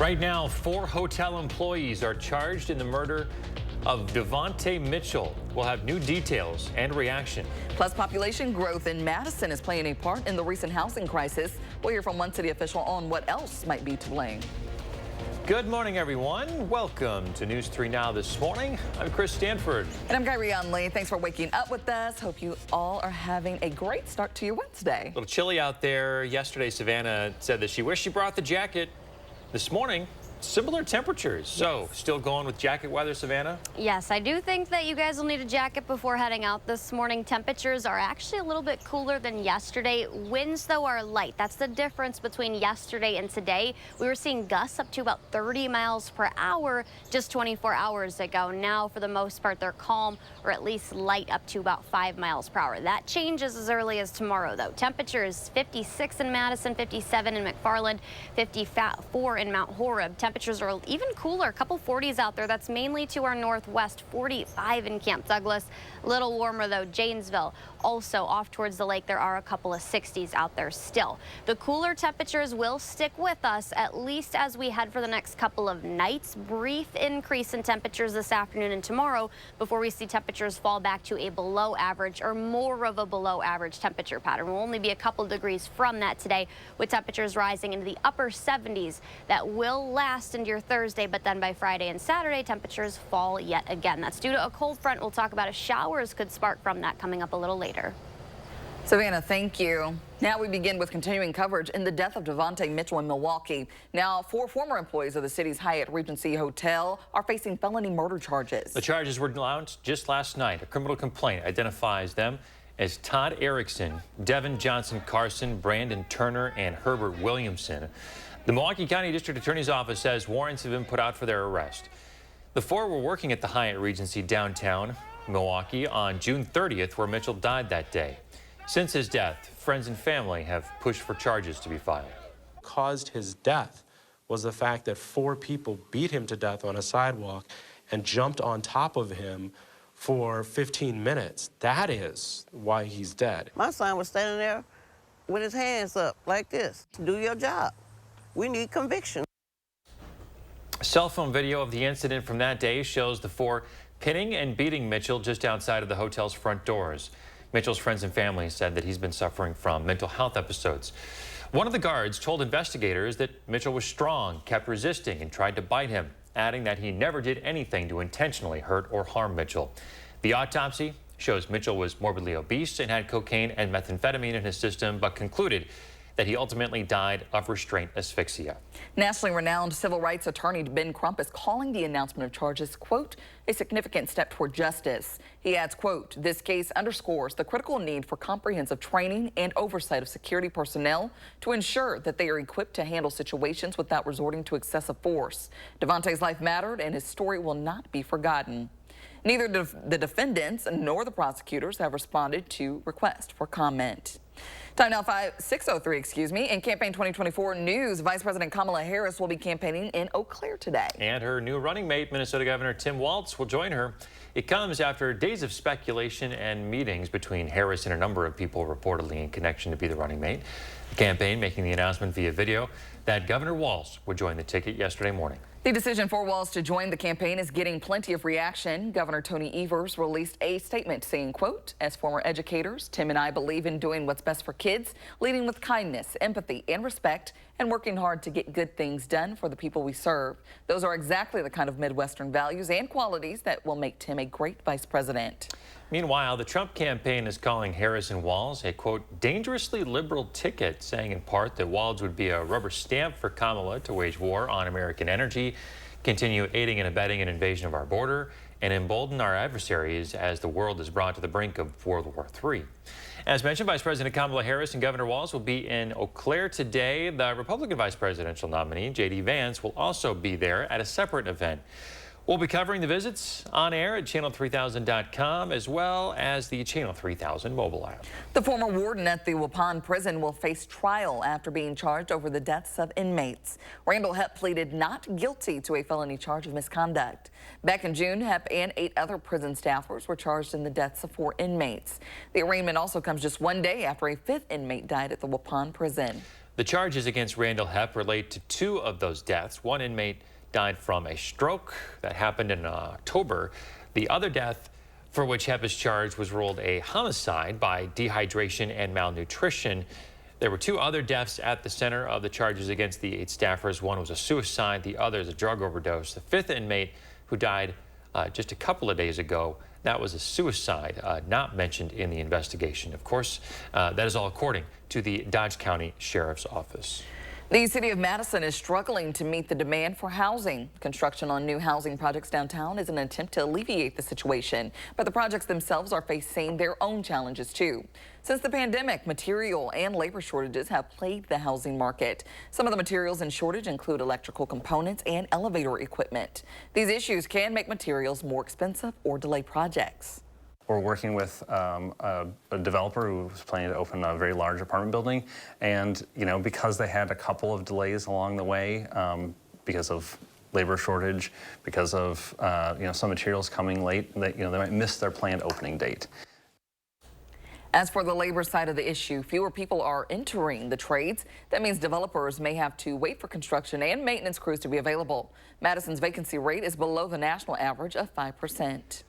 Right now, 4 hotel employees are charged in the murder of Devontae Mitchell. We'll have new details and reaction. Plus, population growth in Madison is playing a part in the recent housing crisis. We'll hear from one city official on what else might be to blame. Good morning, everyone. Welcome to News 3 Now this morning. I'm Chris Stanford. And I'm Kyrie Lee. Thanks for waking up with us. Hope you all are having a great start to your Wednesday. A little chilly out there. Yesterday, Savannah said that she wished she brought the jacket. This morning, similar temperatures. So, still going with jacket weather, Savannah? Yes, I do think that you guys will need a jacket before heading out this morning. Temperatures are actually a little bit cooler than yesterday. Winds, though, are light. That's the difference between yesterday and today. We were seeing gusts up to about 30 miles per hour just 24 hours ago. Now, for the most part, they're calm or at least light up to about 5 miles per hour. That changes as early as tomorrow, though. Temperatures 56 in Madison, 57 in McFarland, 54 in Mount Horeb. Temperatures are even cooler, a couple 40s out there. That's mainly to our northwest, 45 in Camp Douglas. A little warmer, though, Janesville. Also off towards the lake, there are a couple of 60s out there still. The cooler temperatures will stick with us, at least as we head for the next couple of nights. Brief increase in temperatures this afternoon and tomorrow before we see temperatures fall back to a below average or more of a below average temperature pattern. We'll only be a couple degrees from that today, with temperatures rising into the upper 70s. That will last into your Thursday, but then by Friday and Saturday, temperatures fall yet again. That's due to a cold front. We'll talk about showers could spark from that coming up a little later. Savannah, thank you. Now we begin with continuing coverage in the death of Devontae Mitchell in Milwaukee. Now, 4 former employees of the city's Hyatt Regency Hotel are facing felony murder charges. The charges were announced just last night. A criminal complaint identifies them as Todd Erickson, Devin Johnson Carson, Brandon Turner, and Herbert Williamson. The Milwaukee County District Attorney's Office says warrants have been put out for their arrest. The 4 were working at the Hyatt Regency downtown Milwaukee on June 30th, where Mitchell died that day. Since his death, friends and family have pushed for charges to be filed. Caused his death was the fact that 4 people beat him to death on a sidewalk and jumped on top of him for 15 minutes. That is why he's dead. My son was standing there with his hands up like this. Do your job. We need conviction. Cell phone video of the incident from that day shows the 4 pinning and beating Mitchell just outside of the hotel's front doors. Mitchell's friends and family said that he's been suffering from mental health episodes. One of the guards told investigators that Mitchell was strong, kept resisting, and tried to bite him, adding that he never did anything to intentionally hurt or harm Mitchell. The autopsy shows Mitchell was morbidly obese and had cocaine and methamphetamine in his system, but concluded that he ultimately died of restraint asphyxia. Nationally renowned civil rights attorney Ben Crump is calling the announcement of charges, quote, a significant step toward justice. He adds, quote, this case underscores the critical need for comprehensive training and oversight of security personnel to ensure that they are equipped to handle situations without resorting to excessive force. Devontae's life mattered, and his story will not be forgotten. Neither the defendants nor the prosecutors have responded to requests for comment. Time now 6:03, In campaign 2024 news, Vice President Kamala Harris will be campaigning in Eau Claire today. And her new running mate, Minnesota Governor Tim Walz, will join her. It comes after days of speculation and meetings between Harris and a number of people reportedly in connection to be the running mate. The campaign making the announcement via video that Governor Walz would join the ticket yesterday morning. The decision for Walz to join the campaign is getting plenty of reaction. Governor Tony Evers released a statement saying, quote, as former educators, Tim and I believe in doing what's best for kids, leading with kindness, empathy, and respect, and working hard to get good things done for the people we serve. Those are exactly the kind of Midwestern values and qualities that will make Tim a great vice president. Meanwhile, the Trump campaign is calling Harris and Walz a, quote, dangerously liberal ticket, saying in part that Walz would be a rubber stamp for Kamala to wage war on American energy, continue aiding and abetting an invasion of our border, and embolden our adversaries as the world is brought to the brink of World War III. As mentioned, Vice President Kamala Harris and Governor Walz will be in Eau Claire today. The Republican vice presidential nominee, J.D. Vance, will also be there at a separate event. We'll be covering the visits on air at channel3000.com as well as the Channel 3000 mobile app. The former warden at the Waupun prison will face trial after being charged over the deaths of inmates. Randall Hepp pleaded not guilty to a felony charge of misconduct. Back in June, Hepp and 8 other prison staffers were charged in the deaths of 4 inmates. The arraignment also comes just one day after a 5th inmate died at the Waupun prison. The charges against Randall Hepp relate to 2 of those deaths. One inmate died from a stroke that happened in October. The other death for which Hepp is charged was ruled a homicide by dehydration and malnutrition. There were 2 other deaths at the center of the charges against the 8 staffers. One was a suicide, the other is a drug overdose. The 5th inmate, who died just a couple of days ago, that was a suicide, not mentioned in the investigation. Of course, that is all according to the Dodge County Sheriff's Office. The city of Madison is struggling to meet the demand for housing. Construction on new housing projects downtown is an attempt to alleviate the situation, but the projects themselves are facing their own challenges too. Since the pandemic, material and labor shortages have plagued the housing market. Some of the materials in shortage include electrical components and elevator equipment. These issues can make materials more expensive or delay projects. We're working with a developer who's planning to open a very large apartment building, and because they had a couple of delays along the way because of labor shortage, because of some materials coming late, they might miss their planned opening date. As for the labor side of the issue, fewer people are entering the trades. That means developers may have to wait for construction and maintenance crews to be available. Madison's vacancy rate is below the national average of 5%.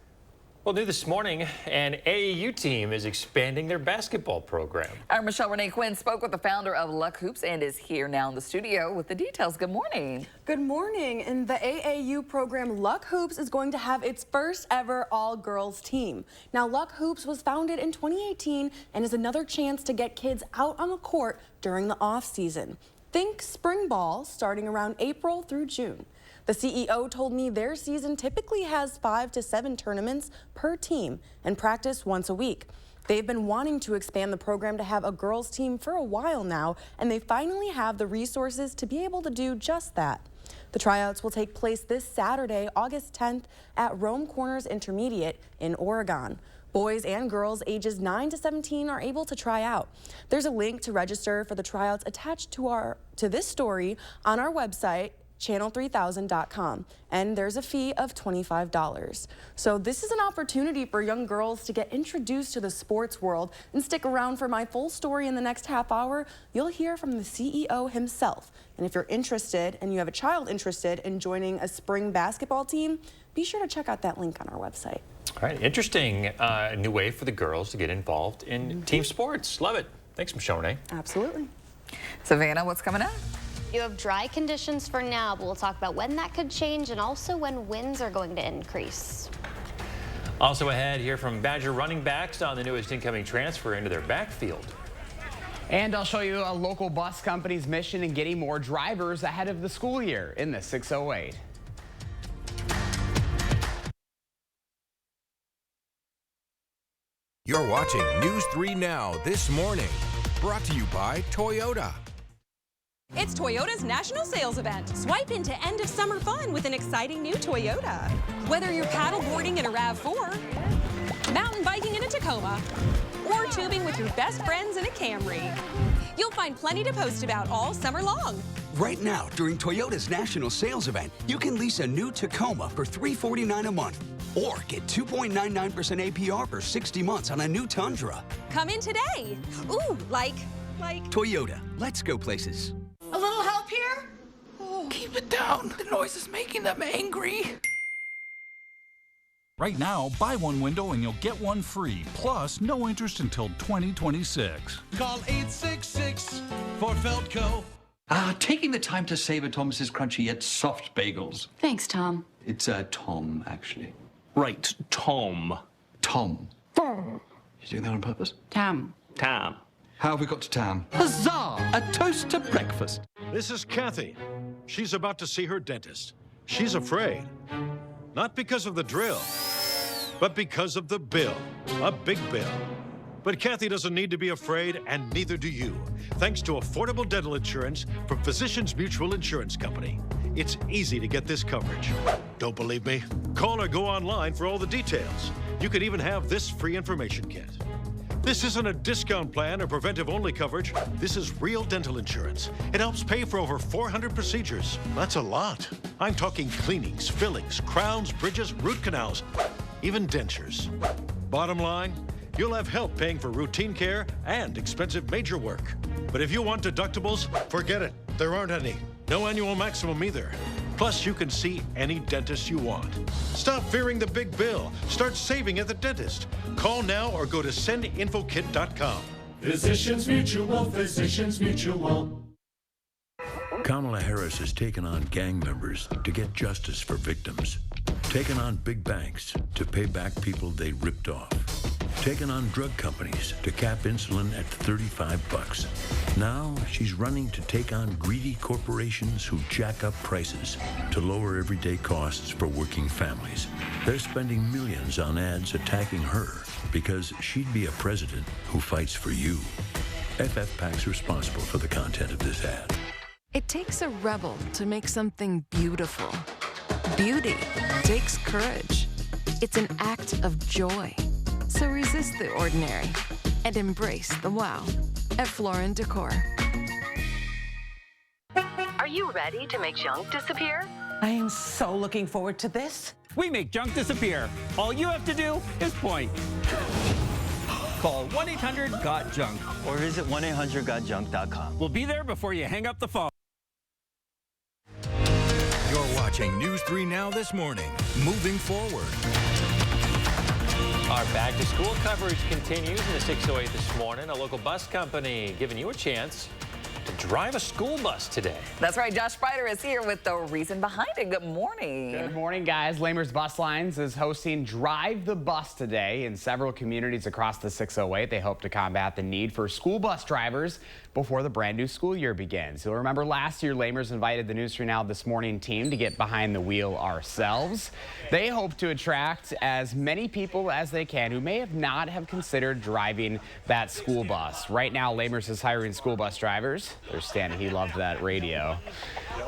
Well, new this morning, an AAU team is expanding their basketball program. Our Michelle Renee Quinn spoke with the founder of Luck Hoops and is here now in the studio with the details. Good morning. Good morning. And the AAU program Luck Hoops is going to have its first ever all-girls team. Now, Luck Hoops was founded in 2018 and is another chance to get kids out on the court during the off-season. Think spring ball starting around April through June. The CEO told me their season typically has 5 to 7 tournaments per team and practice once a week. They've been wanting to expand the program to have a girls team for a while now, and they finally have the resources to be able to do just that. The tryouts will take place this Saturday, August 10th at Rome Corners Intermediate in Oregon. Boys and girls ages 9 to 17 are able to try out. There's a link to register for the tryouts attached to this story on our website, channel3000.com, and there's a fee of $25. So this is an opportunity for young girls to get introduced to the sports world. And stick around for my full story in the next half hour. You'll hear from the CEO himself. And if you're interested and you have a child interested in joining a spring basketball team, be sure to check out that link on our website. All right, interesting new way for the girls to get involved in team sports. Love it. Thanks, Michelle Renee. Absolutely. Savannah, what's coming up? You have dry conditions for now, but we'll talk about when that could change and also when winds are going to increase. Also ahead, hear from Badger running backs on the newest incoming transfer into their backfield. And I'll show you a local bus company's mission in getting more drivers ahead of the school year in the 608. You're watching News 3 Now this morning, brought to you by Toyota. It's Toyota's national sales event. Swipe into end of summer fun with an exciting new Toyota. Whether you're paddleboarding in a RAV4, mountain biking in a Tacoma, or tubing with your best friends in a Camry, you'll find plenty to post about all summer long. Right now, during Toyota's national sales event, you can lease a new Tacoma for $349 a month, or get 2.99% APR for 60 months on a new Tundra. Come in today. Ooh, like Toyota, let's go places. A little help here? Oh, keep it down. The noise is making them angry. Right now, buy one window and you'll get one free. Plus, no interest until 2026. Call 866 for Feldco. Taking the time to savor Thomas's crunchy yet soft bagels. Thanks, Tom. It's Tom, actually. Right, Tom. Tom. You doing that on purpose? Tam. Tam. How have we got to Tam? Huzzah! A toast to breakfast. This is Kathy. She's about to see her dentist. She's afraid. Not because of the drill, but because of the bill. A big bill. But Kathy doesn't need to be afraid, and neither do you. Thanks to affordable dental insurance from Physicians Mutual Insurance Company. It's easy to get this coverage. Don't believe me? Call or go online for all the details. You could even have this free information kit. This isn't a discount plan or preventive-only coverage. This is real dental insurance. It helps pay for over 400 procedures. That's a lot. I'm talking cleanings, fillings, crowns, bridges, root canals, even dentures. Bottom line, you'll have help paying for routine care and expensive major work. But if you want deductibles, forget it. There aren't any. No annual maximum either. Plus, you can see any dentist you want. Stop fearing the big bill. Start saving at the dentist. Call now or go to sendinfokit.com. Physicians Mutual, Physicians Mutual. Kamala Harris has taken on gang members to get justice for victims, taken on big banks to pay back people they ripped off, taken on drug companies to cap insulin at $35. Now she's running to take on greedy corporations who jack up prices to lower everyday costs for working families. They're spending millions on ads attacking her because she'd be a president who fights for you. FF PAC's responsible for the content of this ad. It takes a rebel to make something beautiful. Beauty takes courage. It's an act of joy. So resist the ordinary and embrace the wow at Floor & Decor. Are you ready to make junk disappear? I am so looking forward to this. We make junk disappear. All you have to do is point. Call 1-800-GOT-JUNK or visit 1-800-GOT-JUNK.com. We'll be there before you hang up the phone. You're watching News 3 Now this morning. Moving forward. Our back-to-school coverage continues in the 608 this morning. A local bus company giving you a chance to drive a school bus today. That's right. Josh Spider is here with the reason behind it. Good morning. Good morning, guys. Lamers Bus Lines is hosting Drive the Bus today in several communities across the 608. They hope to combat the need for school bus drivers before the brand new school year begins. You'll remember last year, Lamers invited the News 3 Now This Morning team to get behind the wheel ourselves. They hope to attract as many people as they can who may not have considered driving that school bus. Right now, Lamers is hiring school bus drivers. There's Stan, he loved that radio.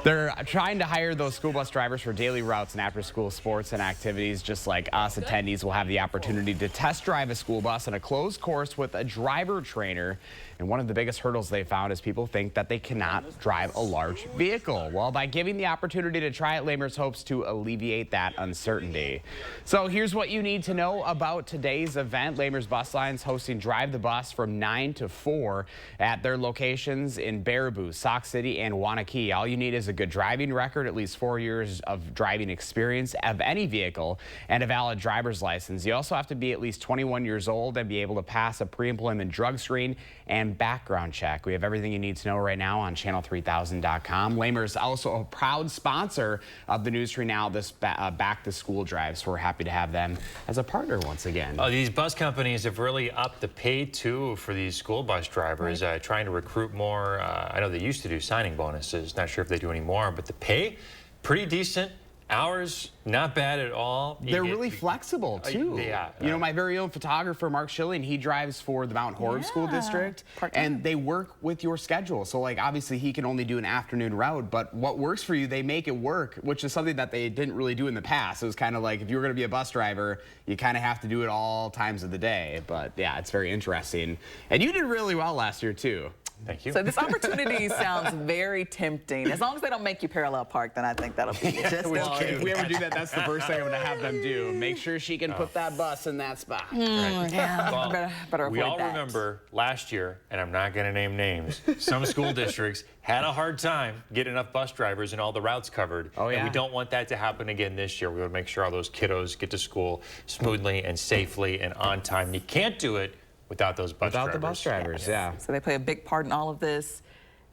They're trying to hire those school bus drivers for daily routes and after-school sports and activities. Just like us, attendees will have the opportunity to test drive a school bus in a closed course with a driver trainer. And one of the biggest hurdles they found is people think that they cannot drive a large vehicle. Well, by giving the opportunity to try it, Lamers hopes to alleviate that uncertainty. So here's what you need to know about today's event. Lamers Bus Lines hosting Drive the Bus from 9 to 4 at their locations in Baraboo, Sauk City, and Wanakee. All you need is a good driving record, at least 4 years of driving experience of any vehicle, and a valid driver's license. You also have to be at least 21 years old and be able to pass a pre-employment drug screen and background check. We have everything you need to know right now on channel3000.com. Lamers also a proud sponsor of the News 3 Now this back to school drive, so we're happy to have them as a partner once again. These bus companies have really upped the pay too for these school bus drivers, trying to recruit more. I know they used to do signing bonuses, not sure if they do anymore, but the pay, pretty decent. Hours, not bad at all. They're really flexible, too. Yeah. You know, my very own photographer, Mark Schilling, he drives for the Mount Horeb School District, and they work with your schedule. So, like, obviously, he can only do an afternoon route, but what works for you, they make it work, which is something that they didn't really do in the past. It was kind of like, if you were going to be a bus driver, you kind of have to do it all times of the day. But, yeah, it's very interesting. And you did really well last year, too. Thank you. So this opportunity sounds very tempting. As long as they don't make you parallel park, then I think that'll be just okay. If we ever do that, that's the first thing I'm going to have them do. Make sure she can put that bus in that spot. Right. Yeah, Well, better we avoid all that. remember last year, and I'm not going to name names, some school districts had a hard time getting enough bus drivers and all the routes covered. Oh, yeah. And we don't want that to happen again this year. We want to make sure all those kiddos get to school smoothly and safely and on time. You can't do it without those bus drivers. Without the bus drivers, yeah. So they play a big part in all of this.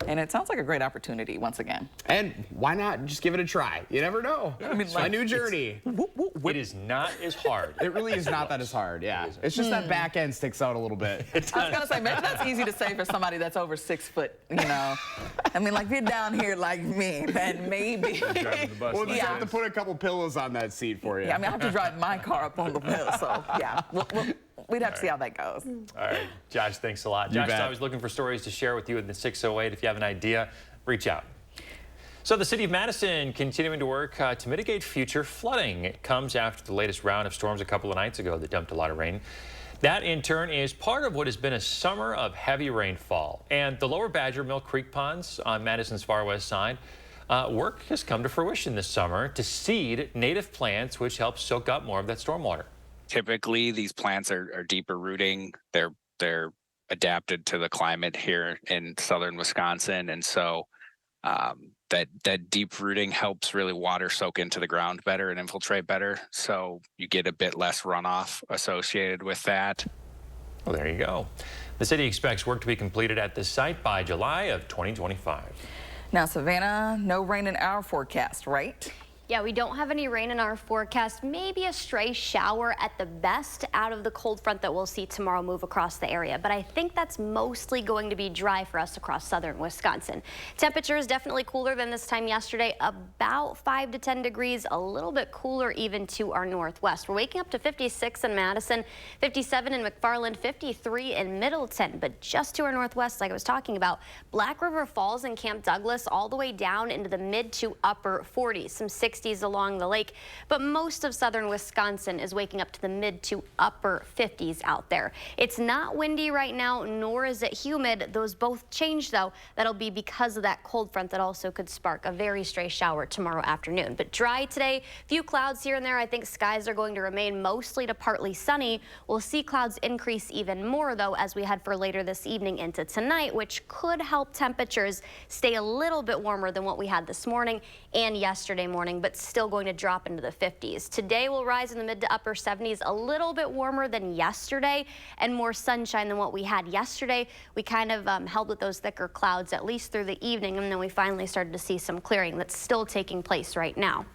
And it sounds like a great opportunity once again. And why not just give it a try? You never know. I mean, it's a new journey. It is not as hard. It really is not that as hard, yeah. It's just that back end sticks out a little bit. I was going to say, maybe that's easy to say for somebody that's over 6 foot, you know. I mean, like, if you're down here like me, then maybe. We'll just have to put a couple pillows on that seat for you. Yeah, I mean, I have to drive my car up on the hill, so, yeah. We'd have to see how that goes. All right, Josh, thanks a lot. Josh is always looking for stories to share with you in the 608. If you have an idea, reach out. So the city of Madison continuing to work to mitigate future flooding. It comes after the latest round of storms a couple of nights ago that dumped a lot of rain. That, in turn, is part of what has been a summer of heavy rainfall. And the lower Badger Mill Creek ponds on Madison's far west side, work has come to fruition this summer to seed native plants, which help soak up more of that stormwater. Typically, these plants are deeper rooting. They're adapted to the climate here in southern Wisconsin, and so that deep rooting helps really water soak into the ground better and infiltrate better. So you get a bit less runoff associated with that. Well, there you go. The city expects work to be completed at this site by July of 2025. Now, Savannah, no rain in our forecast, right? Yeah, we don't have any rain in our forecast. Maybe a stray shower at the best out of the cold front that we'll see tomorrow move across the area. But I think that's mostly going to be dry for us across southern Wisconsin. Temperature is definitely cooler than this time yesterday, about 5 to 10 degrees, a little bit cooler even to our northwest. We're waking up to 56 in Madison, 57 in McFarland, 53 in Middleton. But just to our northwest, like I was talking about, Black River Falls and Camp Douglas all the way down into the mid to upper 40s, some 60s along the lake, but most of southern Wisconsin is waking up to the mid to upper 50s out there. It's not windy right now, nor is it humid. Those both change, though. That'll be because of that cold front that also could spark a very stray shower tomorrow afternoon. But dry today, few clouds here and there. I think skies are going to remain mostly to partly sunny. We'll see clouds increase even more, though, as we head for later this evening into tonight, which could help temperatures stay a little bit warmer than what we had this morning and yesterday morning, but still going to drop into the 50s. Today will rise in the mid to upper 70s, a little bit warmer than yesterday and more sunshine than what we had yesterday. We kind of held with those thicker clouds at least through the evening, and then we finally started to see some clearing that's still taking place right now.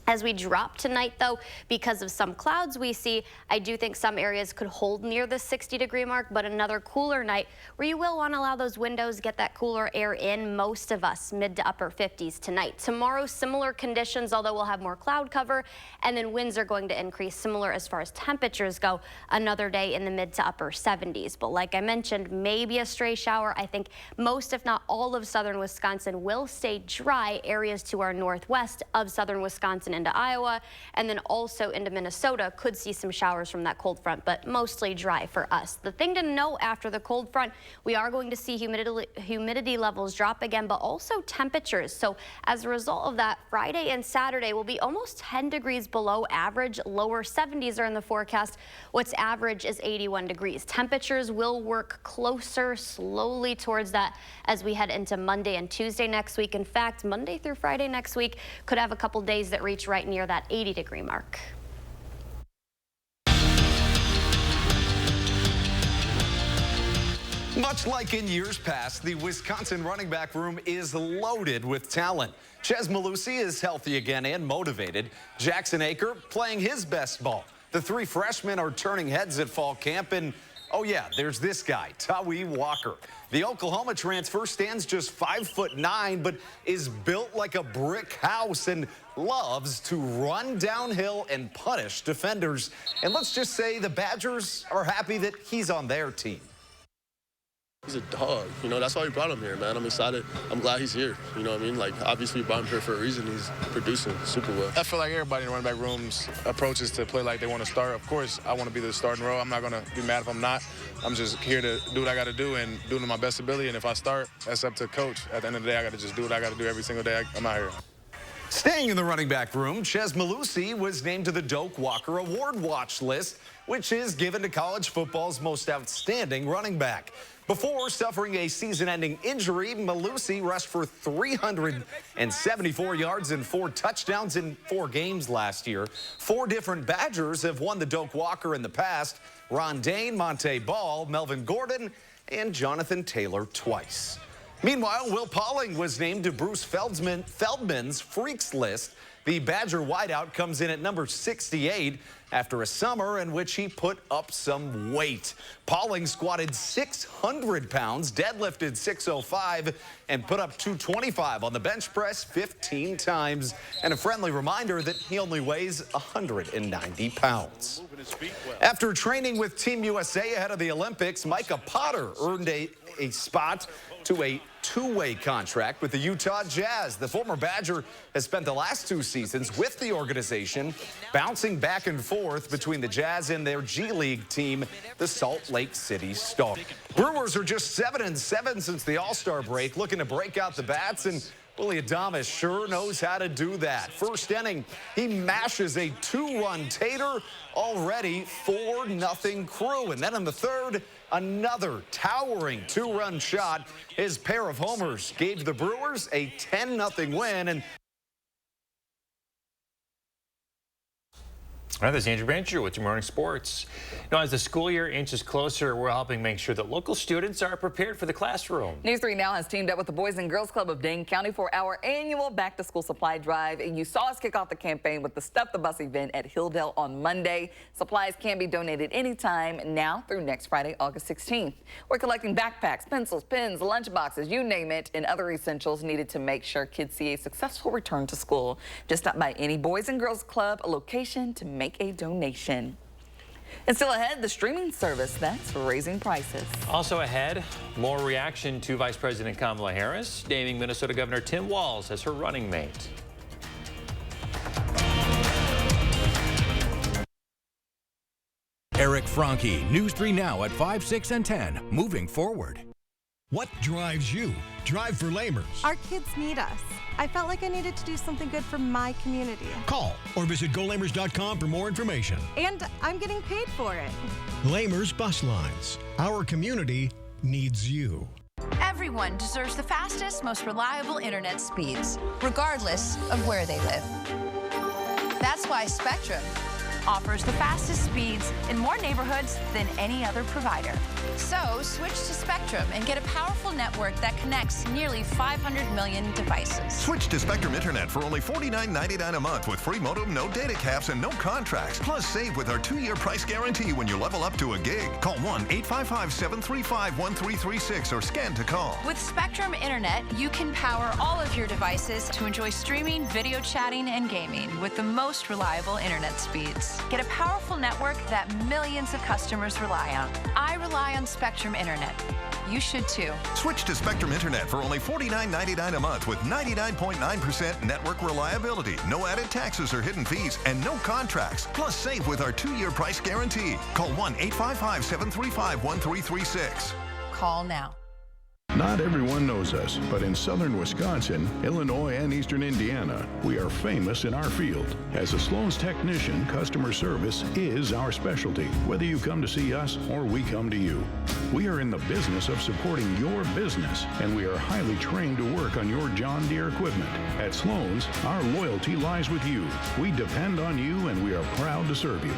As we drop tonight, though, because of some clouds we see, I do think some areas could hold near the 60-degree mark, but another cooler night where you will want to allow those windows, get that cooler air in. Most of us mid to upper 50s tonight. Tomorrow, similar conditions, although we'll have more cloud cover, and then winds are going to increase similar as far as temperatures go. Another day in the mid to upper 70s. But like I mentioned, maybe a stray shower. I think most, if not all, of southern Wisconsin will stay dry. Areas to our northwest of southern Wisconsin into Iowa, and then also into Minnesota could see some showers from that cold front, but mostly dry for us. The thing to know after the cold front, we are going to see humidity levels drop again, but also temperatures. So as a result of that, Friday and Saturday will be almost 10 degrees below average. Lower 70s are in the forecast. What's average is 81 degrees. Temperatures will work closer slowly towards that as we head into Monday and Tuesday next week. In fact, Monday through Friday next week could have a couple days that reach right near that 80-degree mark. Much like in years past, the Wisconsin running back room is loaded with talent. Ches Malusi is healthy again and motivated. Jackson Aker playing his best ball. The three freshmen are turning heads at fall camp, and oh yeah, there's this guy, Tawee Walker. The Oklahoma transfer stands just 5'9", but is built like a brick house and loves to run downhill and punish defenders. And let's just say the Badgers are happy that he's on their team. He's a dog, you know, that's why we brought him here, man. I'm excited. I'm glad he's here, you know what I mean? Like, obviously we brought him here for a reason. He's producing super well. I feel like everybody in the running back room's approach is to play like they want to start. Of course, I want to be the starting role. I'm not going to be mad if I'm not. I'm just here to do what I got to do and do it to my best ability. And if I start, that's up to coach. At the end of the day, I got to just do what I got to do every single day I'm out here. Staying in the running back room, Ches Malusi was named to the Doak Walker Award Watch list, which is given to college football's most outstanding running back. Before suffering a season-ending injury, Malusi rushed for 374 yards and 4 touchdowns in 4 games last year. 4 different Badgers have won the Doak Walker in the past: Ron Dane, Monte Ball, Melvin Gordon, and Jonathan Taylor twice. Meanwhile, Will Pauling was named to Bruce Feldman's Freaks list. The Badger wideout comes in at number 68 after a summer in which he put up some weight. Pauling squatted 600 pounds, deadlifted 605, and put up 225 on the bench press 15 times. And a friendly reminder that he only weighs 190 pounds. After training with Team USA ahead of the Olympics, Micah Potter earned a spot to a 2-way contract with the Utah Jazz. The former Badger has spent the last 2 seasons with the organization, bouncing back and forth between the Jazz and their G League team, the Salt Lake City Stars. Brewers are just 7-7 since the All-Star break, looking to break out the bats, and Willie Adames sure knows how to do that. First inning, he mashes a 2-run tater, already 4-0 Crew. And then in the third, another towering two-run shot. His pair of homers gave the Brewers a 10-0 win. And All right, this is Andrew Bancher with your morning sports. Now, as the school year inches closer, we're helping make sure that local students are prepared for the classroom. News 3 Now has teamed up with the Boys and Girls Club of Dane County for our annual back-to-school supply drive. And you saw us kick off the campaign with the Stuff the Bus event at Hilldale on Monday. Supplies can be donated anytime now through next Friday, August 16th. We're collecting backpacks, pencils, pens, lunch boxes, you name it, and other essentials needed to make sure kids see a successful return to school. Just stop by any Boys and Girls Club location to make a donation. And still ahead, the streaming service that's raising prices. Also ahead, more reaction to Vice President Kamala Harris naming Minnesota Governor Tim Walz as her running mate. Eric Franke, News 3 Now at 5, 6, and 10. Moving forward. What drives you? Drive for Lamers. Our kids need us. I felt like I needed to do something good for my community. Call or visit GoLamers.com for more information. And I'm getting paid for it. Lamers Bus Lines. Our community needs you. Everyone deserves the fastest, most reliable internet speeds, regardless of where they live. That's why Spectrum offers the fastest speeds in more neighborhoods than any other provider. So switch to Spectrum and get a powerful network that connects nearly 500 million devices. Switch to Spectrum Internet for only $49.99 a month with free modem, no data caps, and no contracts. Plus, save with our 2-year price guarantee when you level up to a gig. Call 1-855-735-1336 or scan to call. With Spectrum Internet, you can power all of your devices to enjoy streaming, video chatting, and gaming with the most reliable internet speeds. Get a powerful network that millions of customers rely on. I rely on Spectrum Internet. You should too. Switch to Spectrum Internet for only $49.99 a month with 99.9% network reliability, no added taxes or hidden fees, and no contracts. Plus, save with our 2-year price guarantee. Call 1-855-735-1336. Call now. Not everyone knows us, but in southern Wisconsin, Illinois, and eastern Indiana, we are famous in our field. As a Sloan's technician, customer service is our specialty, whether you come to see us or we come to you. We are in the business of supporting your business, and we are highly trained to work on your John Deere equipment. At Sloan's, our loyalty lies with you. We depend on you, and we are proud to serve you.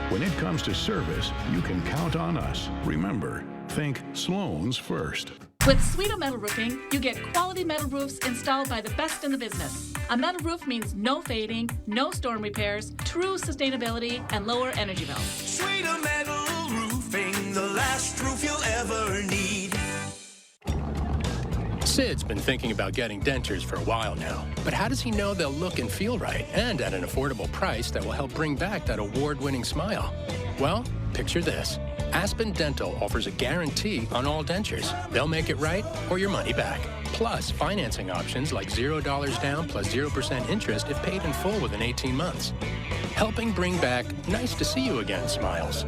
When it comes to service, you can count on us. Remember, think Sloan's first. With Sweeto Metal Roofing, you get quality metal roofs installed by the best in the business. A metal roof means no fading, no storm repairs, true sustainability, and lower energy bills. Sweeto Metal Roofing, the last roof you'll ever need. Sid's been thinking about getting dentures for a while now, but how does he know they'll look and feel right and at an affordable price that will help bring back that award-winning smile? Well, picture this. Aspen Dental offers a guarantee on all dentures. They'll make it right or your money back. Plus, financing options like $0 down plus 0% interest if paid in full within 18 months. Helping bring back nice to see you again smiles.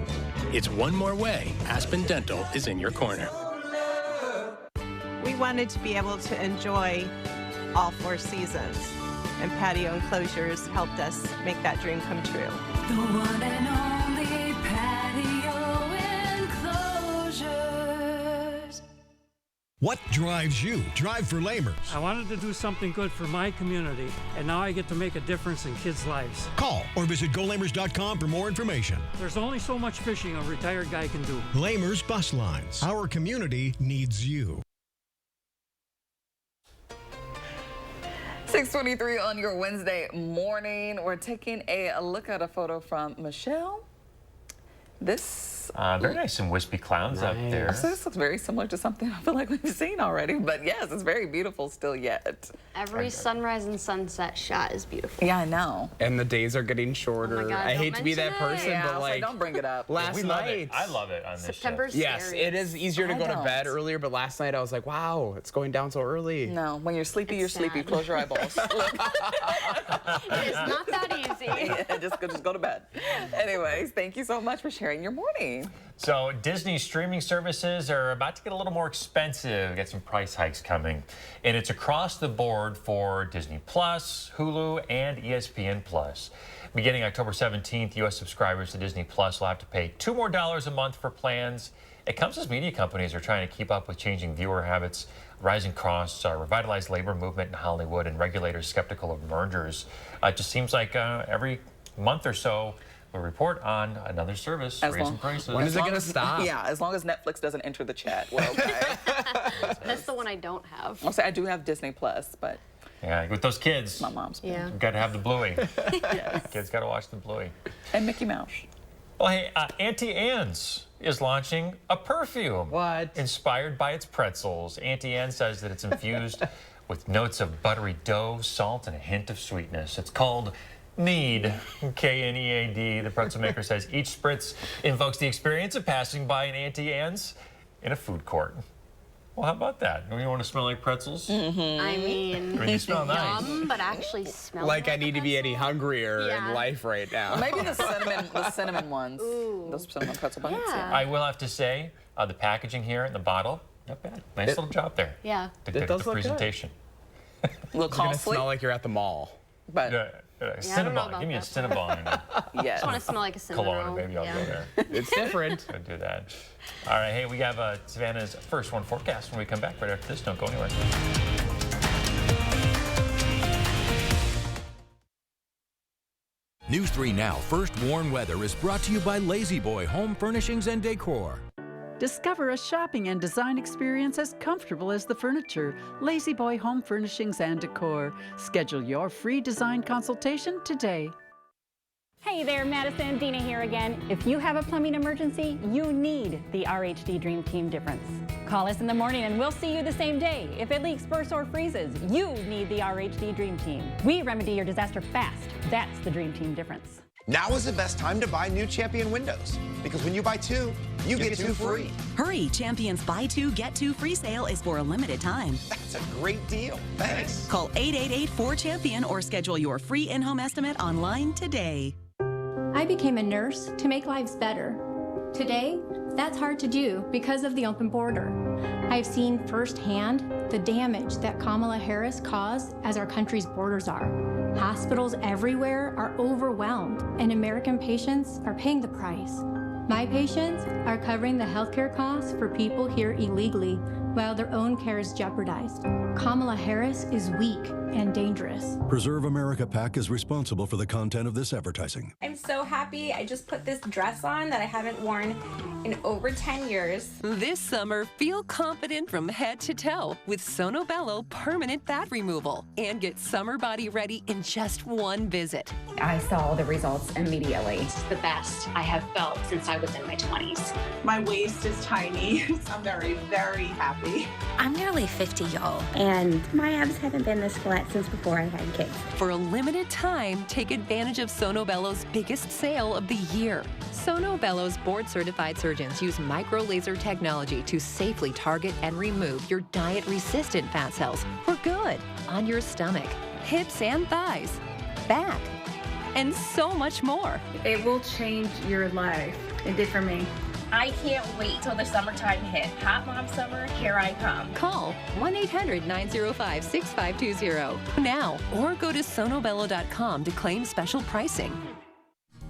It's one more way Aspen Dental is in your corner. We wanted to be able to enjoy all 4 seasons, and patio enclosures helped us make that dream come true. The one and only patio enclosures. What drives you? Drive for Lamers. I wanted to do something good for my community, and now I get to make a difference in kids' lives. Call or visit GoLamers.com for more information. There's only so much fishing a retired guy can do. Lamers Bus Lines. Our community needs you. 6:23 on your Wednesday morning. We're taking a look at a photo from Michelle. This very nice, some wispy clouds up there. So this looks very similar to something I feel like we've seen already, but yes, it's very beautiful still yet. Every sunrise and sunset shot is beautiful. Yeah, I know. And the days are getting shorter. Oh my God, I hate to be that person, yeah, but like, don't bring it up. Last night, I love it on this September's show. Yes, scary. it is easier to go to bed earlier, but last night I was like, wow, it's going down so early. No, when you're sleepy, you're sleepy. Close your eyeballs. It is not that easy. Yeah, just go to bed. Anyways, thank you so much for sharing your morning. So Disney streaming services are about to get a little more expensive, get some price hikes coming. And it's across the board for Disney Plus, Hulu, and ESPN Plus. Beginning October 17th, U.S. subscribers to Disney Plus will have to pay $2 more a month for plans It comes as media companies are trying to keep up with changing viewer habits, rising costs, revitalized labor movement in Hollywood, and regulators skeptical of mergers. It just seems like every month or so, we'll report on another service raising prices. When is it going to stop? Yeah, as long as Netflix doesn't enter the chat, we're okay. That's the one I don't have. I'll say I do have Disney Plus, but yeah, with those kids, my mom's. Yeah, you got to have the Bluey. Yes. Kids got to watch the Bluey. And Mickey Mouse. Well, hey, Auntie Anne's is launching a perfume. What? Inspired by its pretzels. Auntie Anne says that it's infused with notes of buttery dough, salt, and a hint of sweetness. It's called Need, K-N-E-A-D. The pretzel maker says each spritz invokes the experience of passing by an Auntie Anne's in a food court. Well, how about that? You want to smell like pretzels? Mm-hmm. I mean, they smell nice. Yum, but actually smell like I need to be any hungrier in life right now. Maybe the cinnamon ones. Ooh. Those cinnamon pretzel bites. Yeah. I will have to say, the packaging here in the bottle, not bad. Nice little job there. Yeah. It does look presentation. Good. A little costly. It's going to smell like you're at the mall. But Cinnabon. Give me a Cinnabon. Yes. I just want to smell like a cinnamon cologne, roll. maybe I'll go there. It's different. I'll do that. All right, hey, we have Savannah's first one forecast when we come back right after this. Don't go anywhere. News 3 Now First Warn Weather is brought to you by Lazy Boy Home Furnishings and Decor. Discover a shopping and design experience as comfortable as the furniture. Lazy Boy Home Furnishings and Decor. Schedule your free design consultation today. Hey there, Madison. Dina here again. If you have a plumbing emergency, you need the RHD Dream Team difference. Call us in the morning and we'll see you the same day. If it leaks, bursts, or freezes, you need the RHD Dream Team. We remedy your disaster fast. That's the Dream Team difference. Now is the best time to buy new Champion windows, because when you buy two, you get two free. Hurry, Champion's Buy Two, Get Two free sale is for a limited time. That's a great deal. Thanks. Call 888-4CHAMPION or schedule your free in-home estimate online today. I became a nurse to make lives better. Today, that's hard to do because of the open border. I've seen firsthand the damage that Kamala Harris caused as our country's borders are. Hospitals everywhere are overwhelmed, and American patients are paying the price. My patients are covering the healthcare costs for people here illegally while their own care is jeopardized. Kamala Harris is weak and dangerous. Preserve America PAC is responsible for the content of this advertising. I'm so happy. I just put this dress on that I haven't worn in over 10 years. This summer, feel confident from head to toe with Sono Bello permanent fat removal and get summer body ready in just one visit. I saw the results immediately. It's the best I have felt since I was in my 20s. My waist is tiny, so I'm very, very happy. I'm nearly 50, y'all, and my abs haven't been this flat since before I had kids. For a limited time, take advantage of Sono Bello's biggest sale of the year. Sono Bello's board-certified surgeons use micro-laser technology to safely target and remove your diet-resistant fat cells for good on your stomach, hips and thighs, back, and so much more. It will change your life. It did for me. I can't wait till the summertime hit. Hot Mom Summer, here I come. Call 1-800-905-6520 now or go to sonobello.com to claim special pricing.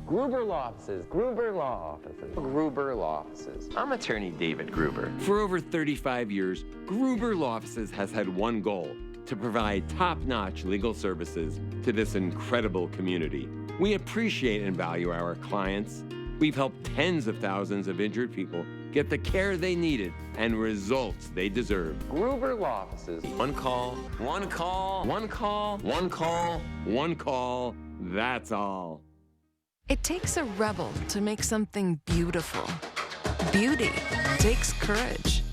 Gruber Law Offices, Gruber Law Offices, Gruber Law Offices. I'm attorney David Gruber. For over 35 years, Gruber Law Offices has had one goal: to provide top-notch legal services to this incredible community. We appreciate and value our clients. We've helped tens of thousands of injured people get the care they needed and results they deserve. Gruber Law Offices. One call, one call, one call, one call, one call. That's all. It takes a rebel to make something beautiful. Beauty takes courage.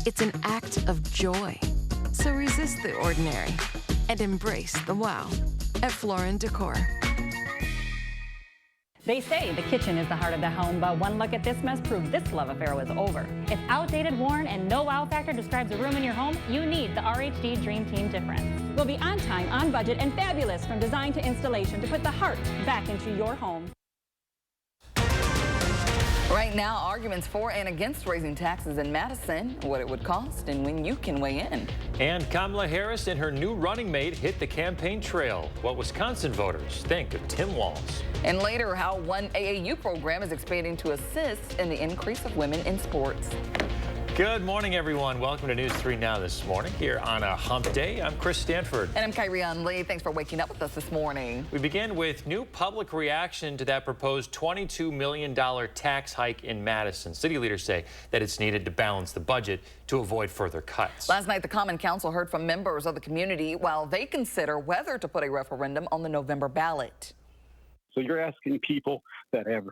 It's an act of joy. So resist the ordinary and embrace the wow at Floor & Decor. They say the kitchen is the heart of the home, but one look at this mess proved this love affair was over. If outdated, worn, and no wow factor describes a room in your home, you need the RHD Dream Team difference. We'll be on time, on budget, and fabulous from design to installation to put the heart back into your home. Right now, arguments for and against raising taxes in Madison, what it would cost, and when you can weigh in. And Kamala Harris and her new running mate hit the campaign trail. What Wisconsin voters think of Tim Walz. And later, how one AAU program is expanding to assist in the increase of women in sports. Good morning, everyone. Welcome to News 3 Now this morning here on a hump day. I'm Chris Stanford. And I'm Kyrian Lee. Thanks for waking up with us this morning. We begin with new public reaction to that proposed $22 million tax hike in Madison. City leaders say that it's needed to balance the budget to avoid further cuts. Last night, the Common Council heard from members of the community while they consider whether to put a referendum on the November ballot. So you're asking people that have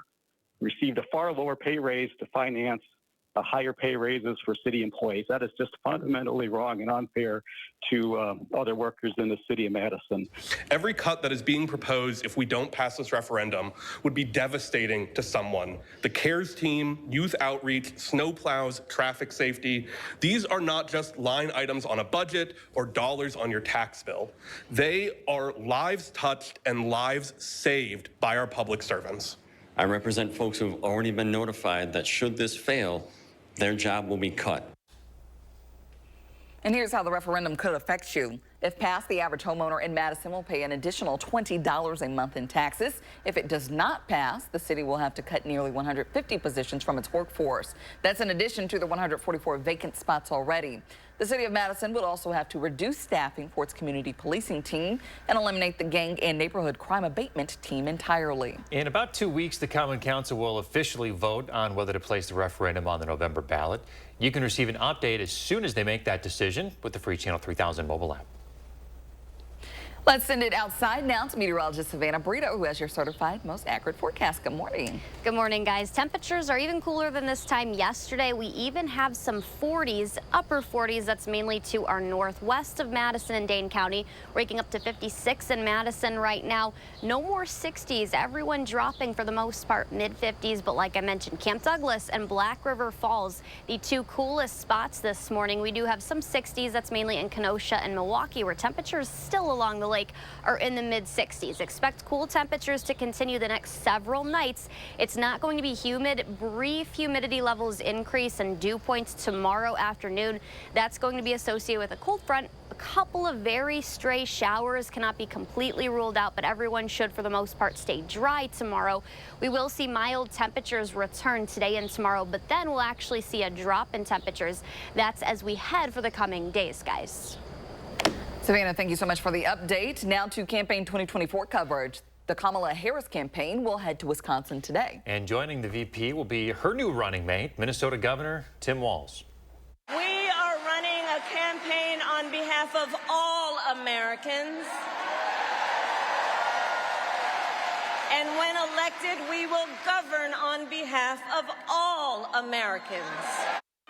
received a far lower pay raise to finance higher pay raises for city employees. That is just fundamentally wrong and unfair to other workers in the city of Madison. Every cut that is being proposed, if we don't pass this referendum, would be devastating to someone. The CARES team, youth outreach, snowplows, traffic safety, these are not just line items on a budget or dollars on your tax bill. They are lives touched and lives saved by our public servants. I represent folks who have already been notified that should this fail, their job will be cut. And here's how the referendum could affect you. If passed, the average homeowner in Madison will pay an additional $20 a month in taxes. If it does not pass, the city will have to cut nearly 150 positions from its workforce. That's in addition to the 144 vacant spots already. The city of Madison would also have to reduce staffing for its community policing team and eliminate the gang and neighborhood crime abatement team entirely. In about 2 weeks, the Common Council will officially vote on whether to place the referendum on the November ballot. You can receive an update as soon as they make that decision with the free Channel 3000 mobile app. Let's send it outside now to meteorologist Savannah Brito, who has your certified most accurate forecast. Good morning. Good morning, guys. Temperatures are even cooler than this time yesterday. We even have some 40s, upper 40s. That's mainly to our northwest of Madison and Dane County, waking up to 56 in Madison right now. No more 60s. Everyone dropping for the most part mid-50s. But like I mentioned, Camp Douglas and Black River Falls, the two coolest spots this morning. We do have some 60s. That's mainly in Kenosha and Milwaukee, where temperatures still along the lake are in the mid-60s. Expect cool temperatures to continue the next several nights. It's not going to be humid. Brief humidity levels increase and dew points tomorrow afternoon. That's going to be associated with a cold front. A couple of very stray showers cannot be completely ruled out, but everyone should for the most part stay dry tomorrow. We will see mild temperatures return today and tomorrow, but then we'll actually see a drop in temperatures. That's as we head for the coming days, guys. Savannah, thank you so much for the update. Now to campaign 2024 coverage. The Kamala Harris campaign will head to Wisconsin today. And joining the VP will be her new running mate, Minnesota Governor Tim Walz. We are running a campaign on behalf of all Americans. And when elected, we will govern on behalf of all Americans.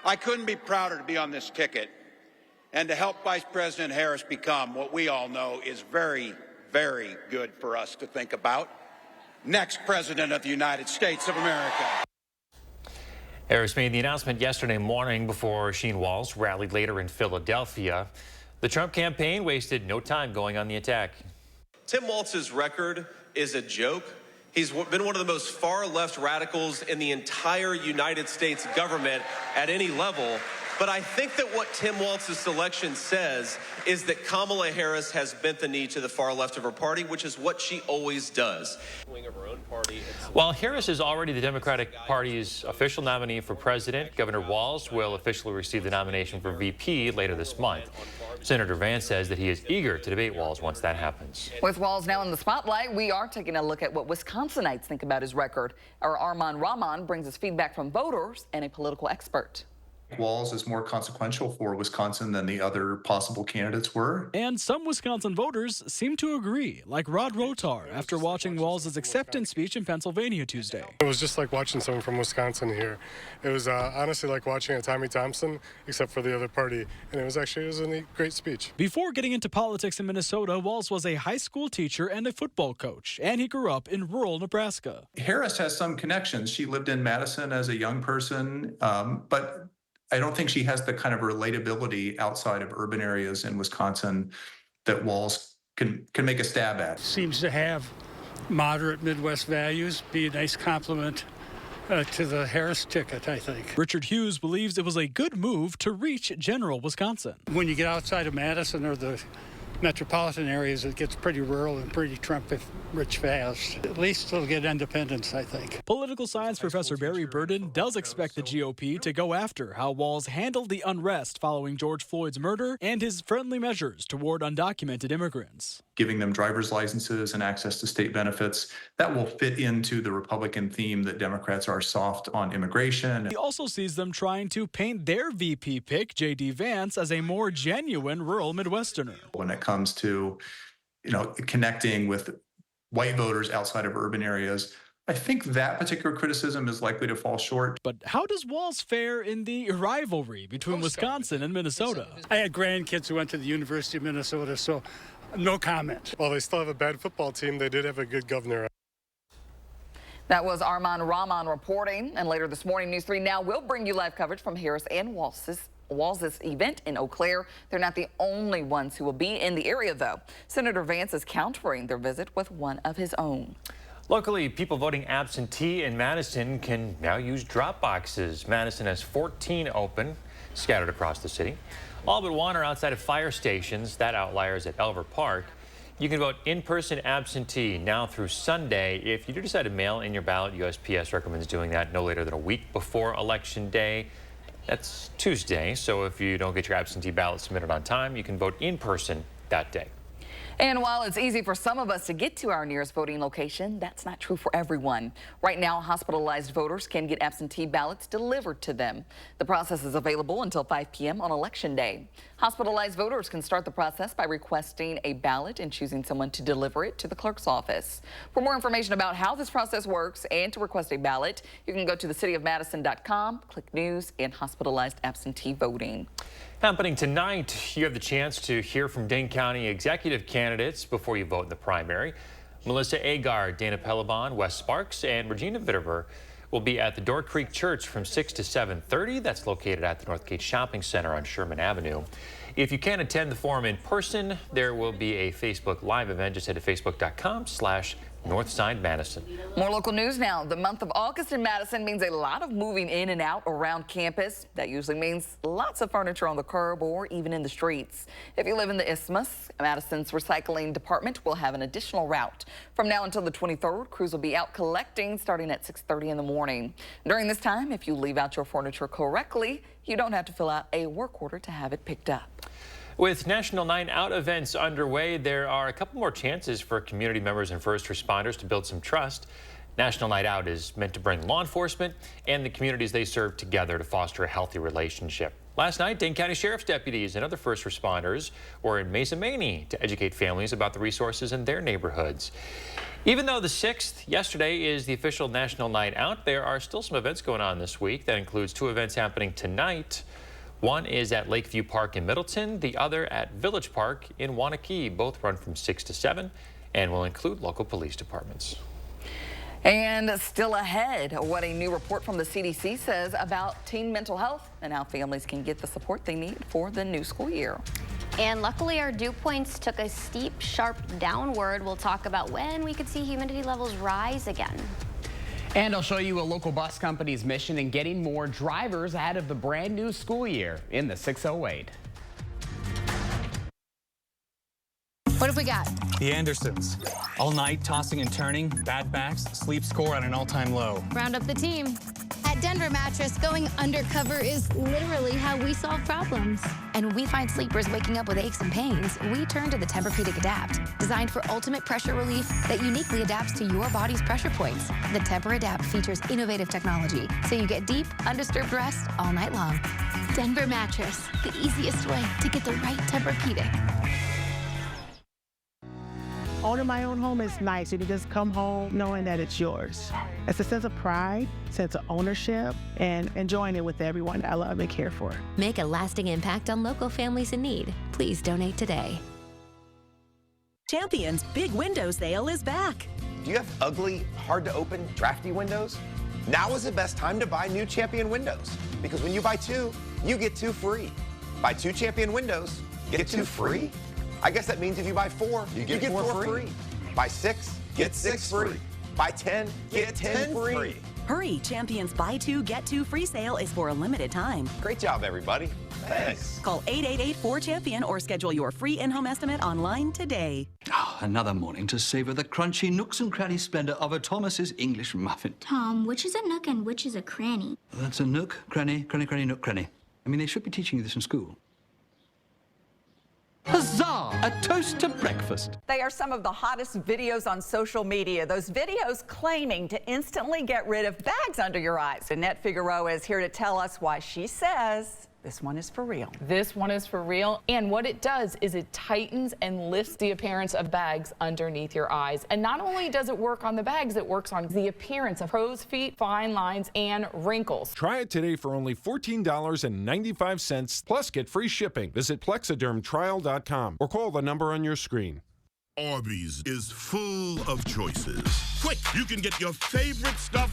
I couldn't be prouder to be on this ticket and to help Vice President Harris become what we all know is very, very good for us to think about. Next President of the United States of America. Harris made the announcement yesterday morning before Sheen Walz rallied later in Philadelphia. The Trump campaign wasted no time going on the attack. Tim Walz's record is a joke. He's been one of the most far-left radicals in the entire United States government at any level. But I think that what Tim Walz's selection says is that Kamala Harris has bent the knee to the far left of her party, which is what she always does. While Harris is already the Democratic Party's official nominee for president, Governor Walz will officially receive the nomination for VP later this month. Senator Vance says that he is eager to debate Walz once that happens. With Walz now in the spotlight, we are taking a look at what Wisconsinites think about his record. Our Armand Rahman brings us feedback from voters and a political expert. Walz is more consequential for Wisconsin than the other possible candidates were. And some Wisconsin voters seem to agree, like Rod Rotar, after watching Walz's acceptance speech in Pennsylvania Tuesday. It was just like watching someone from Wisconsin here. It was honestly like watching a Tommy Thompson, except for the other party. And it was a great speech. Before getting into politics in Minnesota, Walz was a high school teacher and a football coach, and he grew up in rural Nebraska. Harris has some connections. She lived in Madison as a young person, but I don't think she has the kind of relatability outside of urban areas in Wisconsin that Walz can make a stab at. Seems to have moderate Midwest values, be a nice compliment to the Harris ticket, I think. Richard Hughes believes it was a good move to reach general Wisconsin. When you get outside of Madison or the metropolitan areas, it gets pretty rural and pretty Trump-rich fast. At least it'll get independence, I think. Political science professor Barry Burden does expect the GOP to go after how Walz handled the unrest following George Floyd's murder and his friendly measures toward undocumented immigrants. Giving them driver's licenses and access to state benefits, that will fit into the Republican theme that Democrats are soft on immigration. He also sees them trying to paint their VP pick, J.D. Vance, as a more genuine rural Midwesterner. When it comes to, connecting with white voters outside of urban areas, I think that particular criticism is likely to fall short. But how does Walz fare in the rivalry between Wisconsin and Minnesota? I had grandkids who went to the University of Minnesota, so no comment. While they still have a bad football team, they did have a good governor. That was Armand Rahman reporting. And later this morning, News 3 Now will bring you live coverage from Harris and Walz's event in Eau Claire. They're not the only ones who will be in the area, though. Senator Vance is countering their visit with one of his own. Locally, people voting absentee in Madison can now use drop boxes. Madison has 14 open, scattered across the city. All but one are outside of fire stations. That outlier is at Elver Park. You can vote in-person absentee now through Sunday. If you do decide to mail in your ballot, USPS recommends doing that no later than a week before Election Day. That's Tuesday, so if you don't get your absentee ballot submitted on time, you can vote in person that day. And while it's easy for some of us to get to our nearest voting location, that's not true for everyone. Right now, hospitalized voters can get absentee ballots delivered to them. The process is available until 5 p.m. on Election Day. Hospitalized voters can start the process by requesting a ballot and choosing someone to deliver it to the clerk's office. For more information about how this process works and to request a ballot, you can go to thecityofmadison.com, click News and Hospitalized Absentee Voting. Happening tonight, you have the chance to hear from Dane County executive candidates before you vote in the primary. Melissa Agar, Dana Pellebon, Wes Sparks, and Regina Vitterver will be at the Door Creek Church from 6 to 7:30. That's located at the Northgate Shopping Center on Sherman Avenue. If you can't attend the forum in person, there will be a Facebook Live event. Just head to facebook.com/Northside Madison. More local news now. The month of August in Madison means a lot of moving in and out around campus. That usually means lots of furniture on the curb or even in the streets. If you live in the Isthmus, Madison's recycling department will have an additional route. From now until the 23rd, crews will be out collecting starting at 6:30 in the morning. During this time, if you leave out your furniture correctly, you don't have to fill out a work order to have it picked up. With National Night Out events underway, there are a couple more chances for community members and first responders to build some trust. National Night Out is meant to bring law enforcement and the communities they serve together to foster a healthy relationship. Last night, Dane County Sheriff's deputies and other first responders were in Mesa Maney to educate families about the resources in their neighborhoods. Even though the 6th, yesterday, is the official National Night Out, there are still some events going on this week. That includes 2 events happening tonight. One is at Lakeview Park in Middleton, the other at Village Park in Wanakee. Both run from 6 to 7 and will include local police departments. And still ahead, what a new report from the CDC says about teen mental health and how families can get the support they need for the new school year. And luckily, our dew points took a steep, sharp downward. We'll talk about when we could see humidity levels rise again. And I'll show you a local bus company's mission in getting more drivers ahead of the brand new school year in the 608. What have we got? The Andersons. All night tossing and turning, bad backs, sleep score at an all-time low. Round up the team. At Denver Mattress, going undercover is literally how we solve problems. And when we find sleepers waking up with aches and pains, we turn to the Tempur-Pedic Adapt, designed for ultimate pressure relief that uniquely adapts to your body's pressure points. The Tempur-Adapt features innovative technology, so you get deep, undisturbed rest all night long. Denver Mattress, the easiest way to get the right Tempur-Pedic. Owning my own home is nice. You can just come home knowing that it's yours. It's a sense of pride, sense of ownership, and enjoying it with everyone I love and care for. Make a lasting impact on local families in need. Please donate today. Champion's Big Window Sale is back. Do you have ugly, hard-to-open, drafty windows? Now is the best time to buy new Champion windows, because when you buy 2, you get 2 free. Buy 2 Champion windows, get 2 free? I guess that means if you buy 4, you get 4 free. Buy 6, get 6 free. Buy 10, get 10 free. Hurry, Champion's buy two, get two free sale is for a limited time. Great job, everybody. Thanks. Call 888-4CHAMPION or schedule your free in-home estimate online today. Oh, another morning to savor the crunchy nooks and cranny splendor of a Thomas's English muffin. Tom, which is a nook and which is a cranny? That's a nook, cranny, cranny, cranny, nook, cranny. I mean, they should be teaching you this in school. Huzzah! A toast to breakfast. They are some of the hottest videos on social media. Those videos claiming to instantly get rid of bags under your eyes. Annette Figueroa is here to tell us why she says this one is for real. This one is for real. And what it does is it tightens and lifts the appearance of bags underneath your eyes. And not only does it work on the bags, it works on the appearance of crow's feet, fine lines, and wrinkles. Try it today for only $14.95, plus get free shipping. Visit plexidermtrial.com or call the number on your screen. Arby's is full of choices. Quick, you can get your favorite stuff.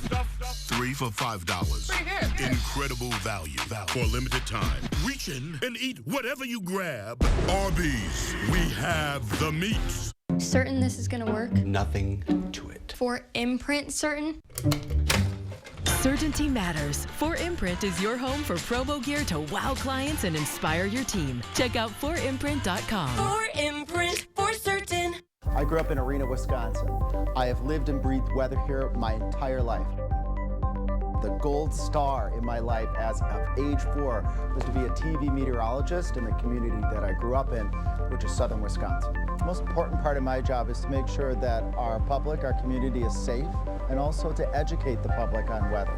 3 for $5. Pretty good. Incredible value. For a limited time. Reach in and eat whatever you grab. Arby's, we have the meats. Certain this is gonna work? Nothing to it. For imprint certain? Certainty matters. 4imprint is your home for promo gear to wow clients and inspire your team. Check out 4imprint.com. 4imprint for certain. I grew up in Arena, Wisconsin. I have lived and breathed weather here my entire life. The gold star in my life as of age 4 was to be a TV meteorologist in the community that I grew up in, which is southern Wisconsin. The most important part of my job is to make sure that our public, our community is safe, and also to educate the public on weather.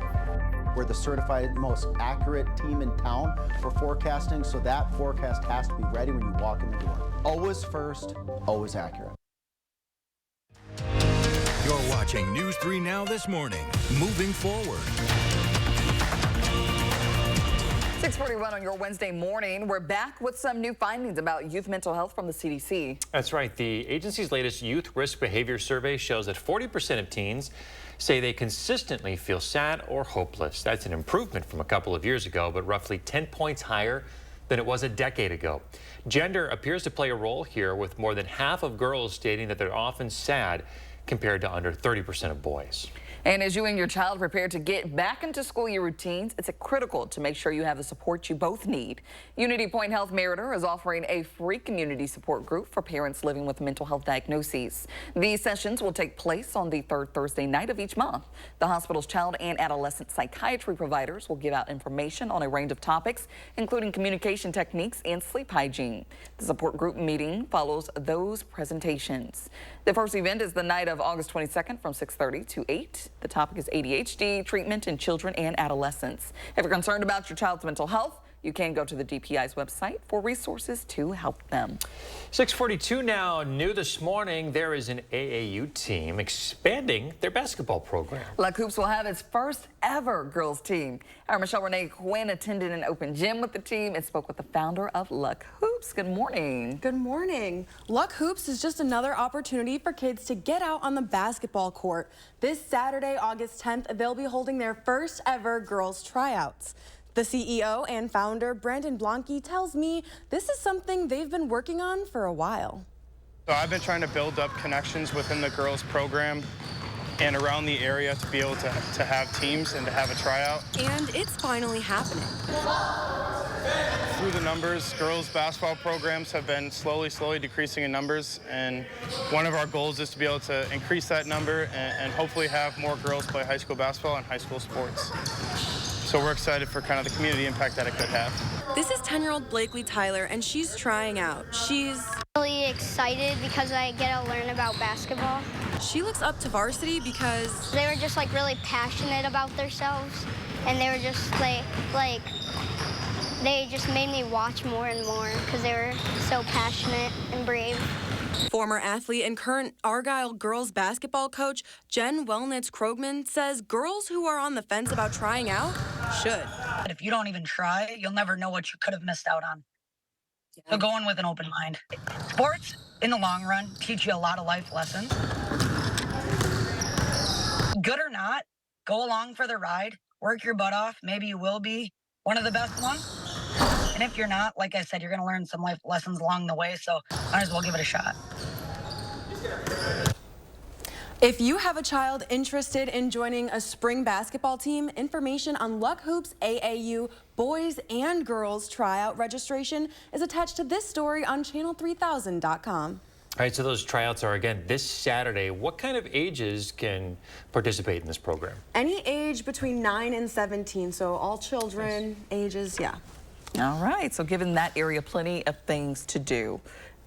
We're the certified most accurate team in town for forecasting, so that forecast has to be ready when you walk in the door. Always first, always accurate. You're watching News 3 Now this morning. Moving forward. 6:41 on your Wednesday morning. We're back with some new findings about youth mental health from the CDC. That's right. The agency's latest youth risk behavior survey shows that 40% of teens say they consistently feel sad or hopeless. That's an improvement from a couple of years ago, but roughly 10 points higher than it was a decade ago. Gender appears to play a role here, with more than half of girls stating that they're often sad compared to under 30% of boys. And as you and your child prepare to get back into school year routines, it's critical to make sure you have the support you both need. Unity Point Health Meriter is offering a free community support group for parents living with mental health diagnoses. These sessions will take place on the third Thursday night of each month. The hospital's child and adolescent psychiatry providers will give out information on a range of topics, including communication techniques and sleep hygiene. The support group meeting follows those presentations. The first event is the night of August 22nd from 6:30 to 8. The topic is ADHD treatment in children and adolescents. If you're concerned about your child's mental health, you can go to the DPI's website for resources to help them. 6:42 now. New this morning, there is an AAU team expanding their basketball program. Luck Hoops will have its first ever girls team. Our Michelle Renee Quinn attended an open gym with the team and spoke with the founder of Luck Hoops. Good morning. Good morning. Luck Hoops is just another opportunity for kids to get out on the basketball court. This Saturday, August 10th, they'll be holding their first ever girls tryouts. The CEO and founder, Brandon Blanke, tells me this is something they've been working on for a while. So I've been trying to build up connections within the girls program and around the area to be able to have teams and to have a tryout. And it's finally happening. Through the numbers, girls basketball programs have been slowly decreasing in numbers, and one of our goals is to be able to increase that number and hopefully have more girls play high school basketball and high school sports. So we're excited for kind of the community impact that it could have. This is 10-year-old Blakely Tyler, and she's trying out. She's really excited because I get to learn about basketball. She looks up to varsity because they were just like really passionate about themselves, and they were just like they just made me watch more and more because they were so passionate and brave. Former athlete and current Argyle girls basketball coach Jen Wellnitz-Krogman says girls who are on the fence about trying out should. But if you don't even try, you'll never know what you could have missed out on. So go in with an open mind. Sports, in the long run, teach you a lot of life lessons. Good or not, go along for the ride, work your butt off. Maybe you will be one of the best ones. And if you're not, like I said, you're going to learn some life lessons along the way, so might as well give it a shot. If you have a child interested in joining a spring basketball team, information on Luck Hoops AAU boys and girls tryout registration is attached to this story on channel3000.com. All right, so those tryouts are again this Saturday. What kind of ages can participate in this program? Any age between 9 and 17, so all children, ages, yeah. All right, so giving that area plenty of things to do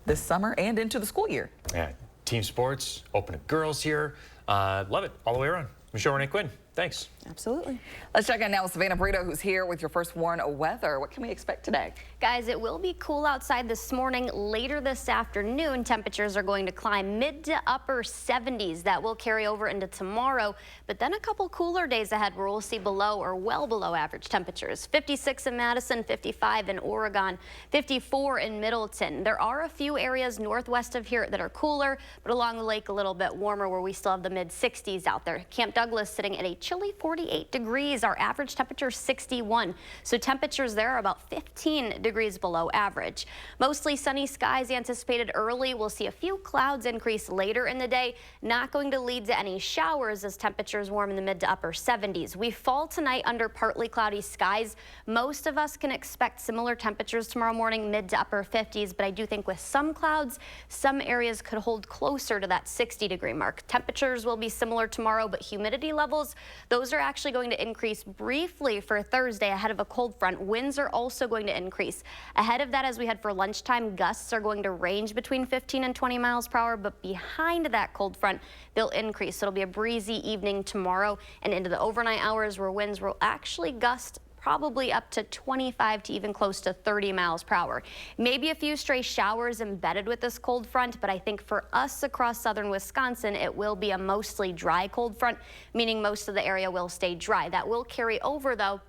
this summer and into the school year. Yeah, team sports, open to girls here. Love it all the way around. Michelle Renee Quinn, thanks. Absolutely. Let's check in now with Savannah Brito, who's here with your first warn of weather. What can we expect today? Guys, it will be cool outside this morning. Later this afternoon, temperatures are going to climb mid to upper 70s. That will carry over into tomorrow, but then a couple cooler days ahead where we'll see below or well below average temperatures. 56 in Madison, 55 in Oregon, 54 in Middleton. There are a few areas northwest of here that are cooler, but along the lake a little bit warmer where we still have the mid 60s out there. Camp Douglas sitting at a chilly 48 degrees. Our average temperature 61. So temperatures there are about 15 degrees below average. Mostly sunny skies anticipated early. We'll see a few clouds increase later in the day. Not going to lead to any showers as temperatures warm in the mid to upper 70s. We fall tonight under partly cloudy skies. Most of us can expect similar temperatures tomorrow morning, mid to upper 50s, but I do think with some clouds, some areas could hold closer to that 60-degree mark. Temperatures will be similar tomorrow, but humidity levels, those are actually going to increase briefly for Thursday ahead of a cold front. Winds are also going to increase. Ahead of that, as we head for lunchtime, gusts are going to range between 15 and 20 miles per hour, but behind that cold front, they'll increase. So it'll be a breezy evening tomorrow and into the overnight hours where winds will actually gust probably up to 25 to even close to 30 miles per hour. Maybe a few stray showers embedded with this cold front, but I think for us across southern Wisconsin, it will be a mostly dry cold front, meaning most of the area will stay dry. That will carry over, though,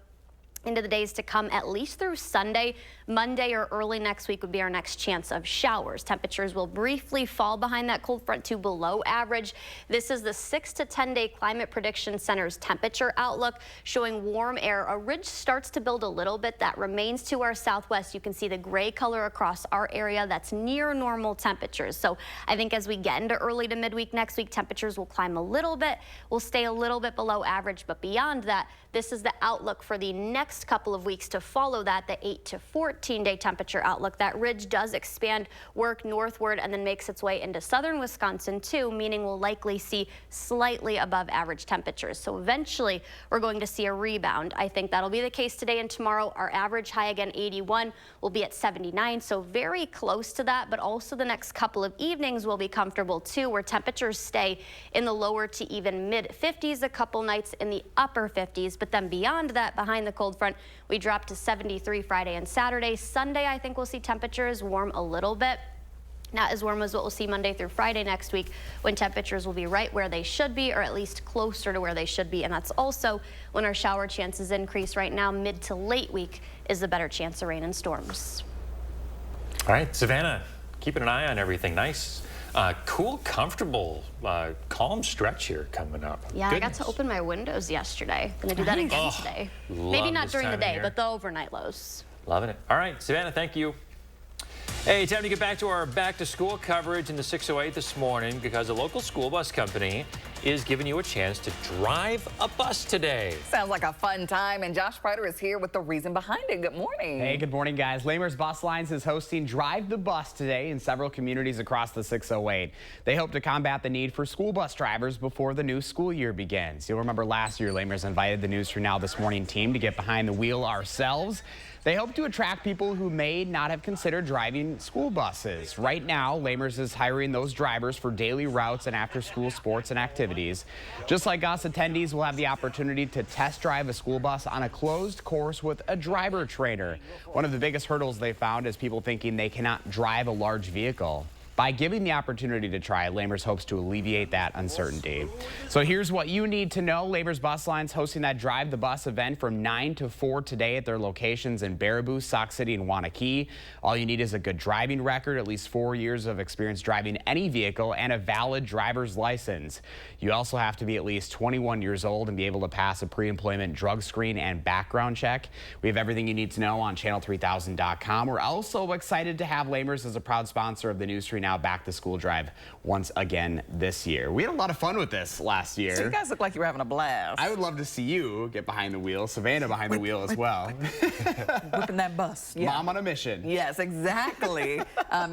into the days to come, at least through Sunday. Monday or early next week would be our next chance of showers. Temperatures will briefly fall behind that cold front to below average. This is the 6 to 10 day Climate Prediction Center's temperature outlook showing warm air. A ridge starts to build a little bit that remains to our southwest. You can see the gray color across our area. That's near normal temperatures. So I think as we get into early to midweek next week, temperatures will climb a little bit. We'll stay a little bit below average, but beyond that, this is the outlook for the next couple of weeks to follow that, the 8 to 14 day temperature outlook. That ridge does expand, work northward, and then makes its way into southern Wisconsin too, meaning we'll likely see slightly above average temperatures. So eventually we're going to see a rebound. I think that'll be the case today and tomorrow. Our average high again 81 will be at 79, so very close to that, but also the next couple of evenings will be comfortable too, where temperatures stay in the lower to even mid 50s, a couple nights in the upper 50s. But then beyond that, behind the cold front, we drop to 73 Friday and Saturday. Sunday, I think we'll see temperatures warm a little bit. Not as warm as what we'll see Monday through Friday next week, when temperatures will be right where they should be, or at least closer to where they should be. And that's also when our shower chances increase. Right now, mid to late week is the better chance of rain and storms. All right, Savannah, keeping an eye on everything. Nice. Cool, comfortable, calm stretch here coming up. Yeah, Goodness. I got to open my windows yesterday. Gonna do that again today. Maybe not during the day, but the overnight lows. Loving it. All right, Savannah, thank you. Hey, time to get back to our back-to-school coverage in the 608 this morning because a local school bus company is giving you a chance to drive a bus today. Sounds like a fun time, and Josh Prider is here with the reason behind it. Good morning. Hey, good morning, guys. Lamers Bus Lines is hosting Drive the Bus today in several communities across the 608. They hope to combat the need for school bus drivers before the new school year begins. You'll remember last year, Lamers invited the News 3 Now This Morning team to get behind the wheel ourselves. They hope to attract people who may not have considered driving school buses. Right now, Lamers is hiring those drivers for daily routes and after-school sports and activities. Just like us, attendees will have the opportunity to test drive a school bus on a closed course with a driver trainer. One of the biggest hurdles they found is people thinking they cannot drive a large vehicle. By giving the opportunity to try, Lamers hopes to alleviate that uncertainty. So here's what you need to know. Lamers Bus Lines hosting that Drive the Bus event from 9 to 4 today at their locations in Baraboo, Sauk City, and Waunakee. All you need is a good driving record, at least 4 years of experience driving any vehicle, and a valid driver's license. You also have to be at least 21 years old and be able to pass a pre-employment drug screen and background check. We have everything you need to know on channel3000.com. We're also excited to have Lamers as a proud sponsor of the News 3 Now now back to school drive once again this year. We had a lot of fun with this last year. So you guys look like you were having a blast. I would love to see you get behind the wheel, Savannah behind the wheel as well. Whipping that bus. Yeah. Mom on a mission. Yes, exactly.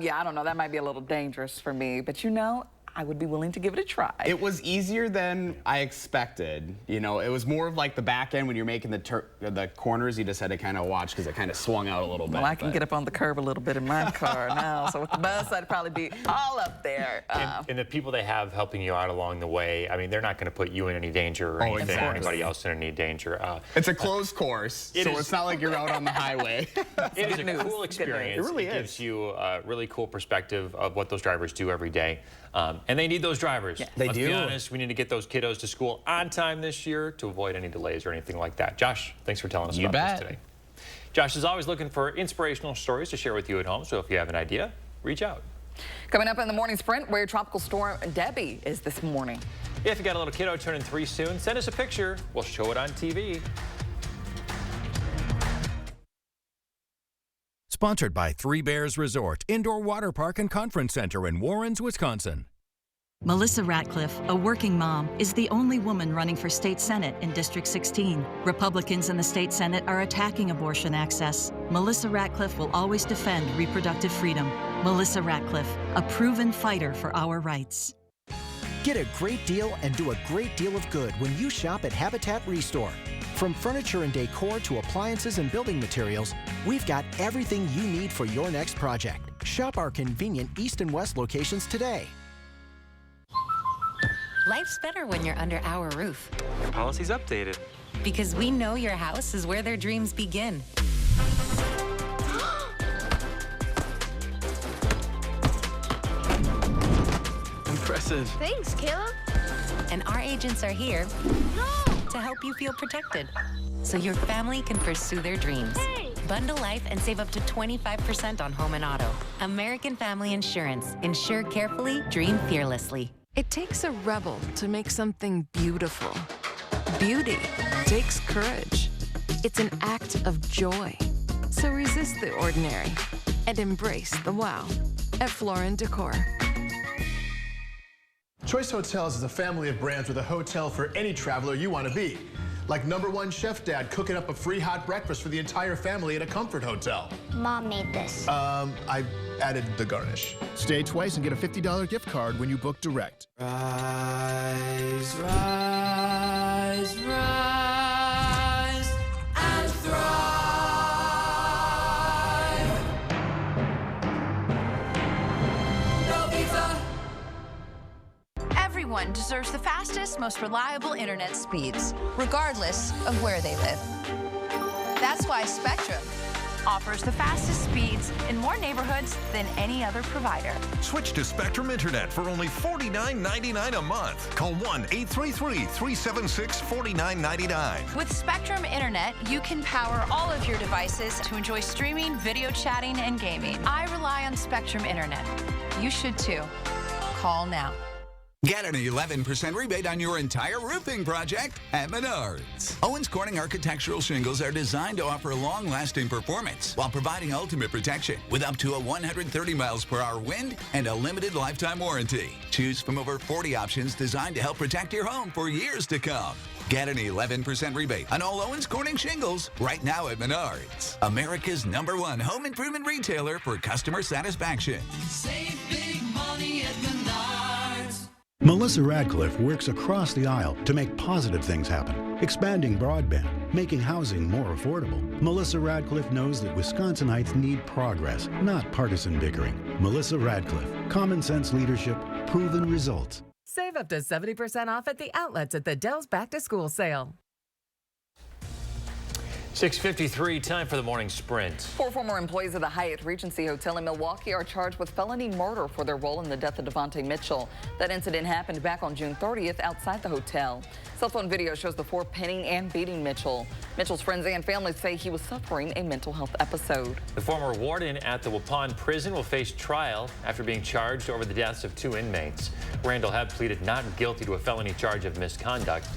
Yeah, I don't know. That might be a little dangerous for me, but you know, I would be willing to give it a try. It was easier than I expected. You know, it was more of like the back end when you're making the corners. You just had to kind of watch because it kind of swung out a little bit. Well, I can get up on the curb a little bit in my car now, so with the bus, I'd probably be all up there. And the people they have helping you out along the way, I mean, they're not going to put you in any danger or anything, or anybody else in any danger. It's a closed course, so it's not like you're out on the highway. It is a cool experience. It really is. Gives you a really cool perspective of what those drivers do every day. And they need those drivers. Yes. They Let's do. be honest, we need to get those kiddos to school on time this year to avoid any delays or anything like that. Josh, thanks for telling us about this today. Josh is always looking for inspirational stories to share with you at home, so if you have an idea, reach out. Coming up in the morning sprint, where Tropical Storm Debbie is this morning. If you got a little kiddo turning 3 soon, send us a picture. We'll show it on TV. Sponsored by Three Bears Resort, Indoor Water Park and Conference Center in Warrens, Wisconsin. Melissa Ratcliffe, a working mom, is the only woman running for state senate in District 16. Republicans in the state senate are attacking abortion access. Melissa Ratcliffe will always defend reproductive freedom. Melissa Ratcliffe, a proven fighter for our rights. Get a great deal and do a great deal of good when you shop at Habitat Restore. From furniture and decor to appliances and building materials, we've got everything you need for your next project. Shop our convenient East and West locations today. Life's better when you're under our roof. Your policy's updated. Because we know your house is where their dreams begin. Impressive. Thanks, Caleb. And our agents are here to help you feel protected, so your family can pursue their dreams. Hey. Bundle life and save up to 25% on home and auto. American Family Insurance. Insure carefully, dream fearlessly. It takes a rebel to make something beautiful. Beauty takes courage. It's an act of joy. So resist the ordinary and embrace the wow at Floor & Decor. Choice Hotels is a family of brands with a hotel for any traveler you want to be. Like #1 Chef Dad cooking up a free hot breakfast for the entire family at a comfort hotel. Mom made this. I added the garnish. Stay twice and get a $50 gift card when you book direct. Rise, rise, rise, and thrive. Belvita. Everyone deserves the fastest, most reliable internet speeds, regardless of where they live. That's why Spectrum offers the fastest speeds in more neighborhoods than any other provider. Switch to Spectrum Internet for only $49.99 a month. Call 1-833-376-4999. With Spectrum Internet, you can power all of your devices to enjoy streaming, video chatting, and gaming. I rely on Spectrum Internet. You should too. Call now. Get an 11% rebate on your entire roofing project at Menards. Owens Corning architectural shingles are designed to offer long-lasting performance while providing ultimate protection with up to a 130 miles per hour wind and a limited lifetime warranty. Choose from over 40 options designed to help protect your home for years to come. Get an 11% rebate on all Owens Corning shingles right now at Menards, America's #1 home improvement retailer for customer satisfaction. Save big money at Menards. Melissa Radcliffe works across the aisle to make positive things happen, expanding broadband, making housing more affordable. Melissa Radcliffe knows that Wisconsinites need progress, not partisan bickering. Melissa Radcliffe, common sense leadership, proven results. Save up to 70% off at the outlets at the Dell's Back to School sale. 6:53, time for the morning sprint. 4 former employees of the Hyatt Regency Hotel in Milwaukee are charged with felony murder for their role in the death of Devontae Mitchell. That incident happened back on June 30th outside the hotel. Cell phone video shows the 4 pinning and beating Mitchell. Mitchell's friends and family say he was suffering a mental health episode. The former warden at the Waupun prison will face trial after being charged over the deaths of 2 inmates. Randall Hebb pleaded not guilty to a felony charge of misconduct.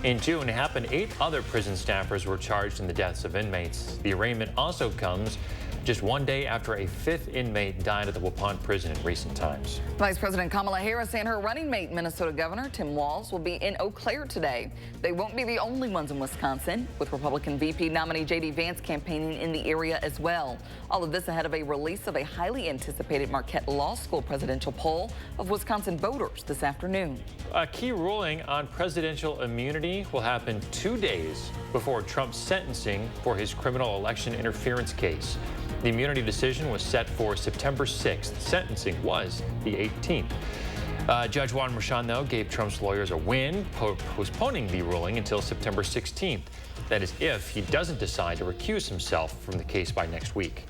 In June, Hebb and 8 other prison staffers were charged in the deaths of inmates. The arraignment also comes just 1 day after a 5th inmate died at the Waupun prison in recent times. Vice President Kamala Harris and her running mate, Minnesota Governor Tim Walz, will be in Eau Claire today. They won't be the only ones in Wisconsin, with Republican VP nominee J.D. Vance campaigning in the area as well. All of this ahead of a release of a highly anticipated Marquette Law School presidential poll of Wisconsin voters this afternoon. A key ruling on presidential immunity will happen 2 days before Trump's sentencing for his criminal election interference case. The immunity decision was set for September 6th. Sentencing was the 18th. Judge Juan Merchan, though, gave Trump's lawyers a win, postponing the ruling until September 16th. That is, if he doesn't decide to recuse himself from the case by next week.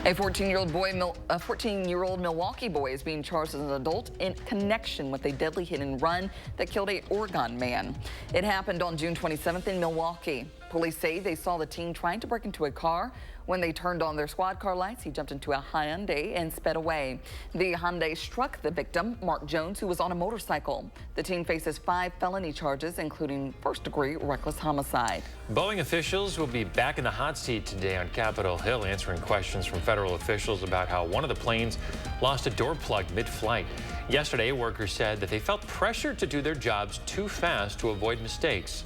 A 14-year-old Milwaukee boy is being charged as an adult in connection with a deadly hit and run that killed an Oregon man. It happened on June 27th in Milwaukee. Police say they saw the teen trying to break into a car. When they turned on their squad car lights, he jumped into a Hyundai and sped away. The Hyundai struck the victim, Mark Jones, who was on a motorcycle. The teen faces 5 felony charges, including first-degree reckless homicide. Boeing officials will be back in the hot seat today on Capitol Hill, answering questions from federal officials about how one of the planes lost a door plug mid-flight. Yesterday, workers said that they felt pressured to do their jobs too fast to avoid mistakes.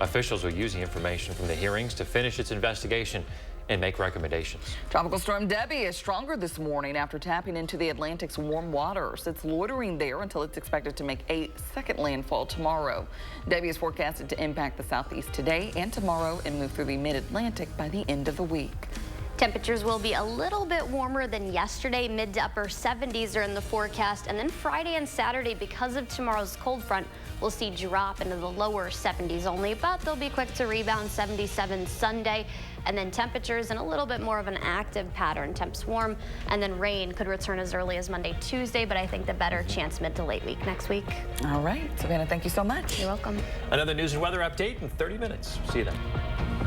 Officials will use the information from the hearings to finish its investigation and make recommendations. Tropical storm Debbie is stronger this morning after tapping into the Atlantic's warm waters. It's loitering there until it's expected to make a second landfall tomorrow. Debbie is forecasted to impact the southeast today and tomorrow and move through the mid-Atlantic by the end of the week. Temperatures will be a little bit warmer than yesterday. Mid to upper 70s are in the forecast. And then Friday and Saturday, because of tomorrow's cold front, we'll see drop into the lower 70s only, but they'll be quick to rebound. 77 Sunday. And then temperatures in a little bit more of an active pattern. Temps warm, and then rain could return as early as Monday, Tuesday, but I think the better chance mid to late week next week. All right, Savannah, thank you so much. You're welcome. Another news and weather update in 30 minutes. See you then.